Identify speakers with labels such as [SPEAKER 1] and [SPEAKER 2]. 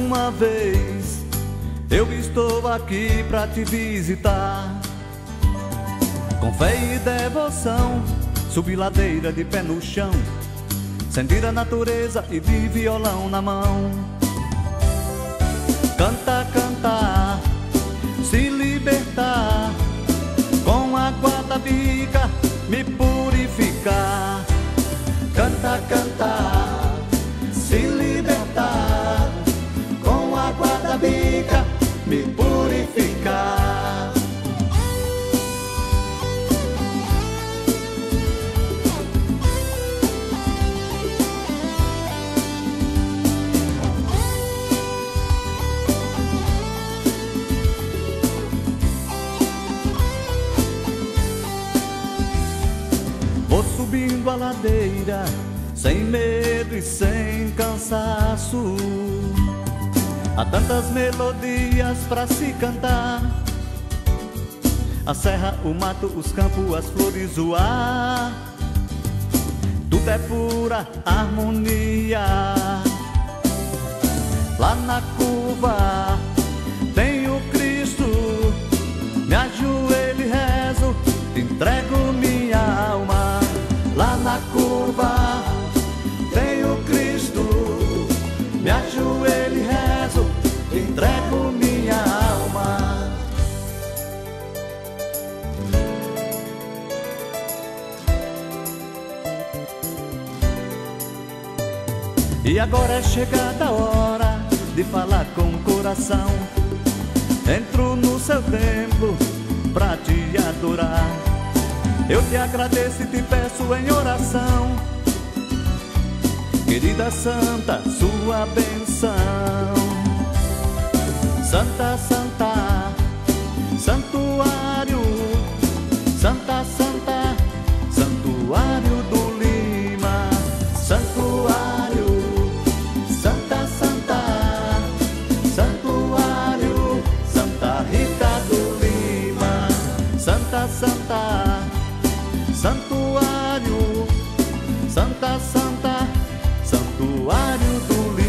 [SPEAKER 1] uma vez eu estou aqui pra te visitar. Com fé e devoção, subi ladeira de pé no chão, sentir a natureza e de violão na mão. Cantar, cantar, se libertar, com água da bica me purificar. Cantar, cantar, se libertar, com água da bica me purificar. Vou subindo a ladeira, sem medo e sem cansaço. Há tantas melodias pra se cantar: a serra, o mato, os campos, as flores, o ar. Tudo é pura harmonia. Lá na curva tem o Cristo, me ajoelho e rezo, te entrego minha alma. Lá na curva tem o Cristo, me ajoelho e rezo, te entrego minha alma. E agora é chegada a hora de falar com o coração. Entro no seu templo pra te adorar. Eu te agradeço e te peço em oração, querida Santa, sua benção. Santa, Santa, santuário, Santa, Santa, santuário do Lima. Santuário, Santa, Santa, santuário, Santa Rita do Lima. Santa, Santa, santuário, Santa, Santa, santuário do Lima.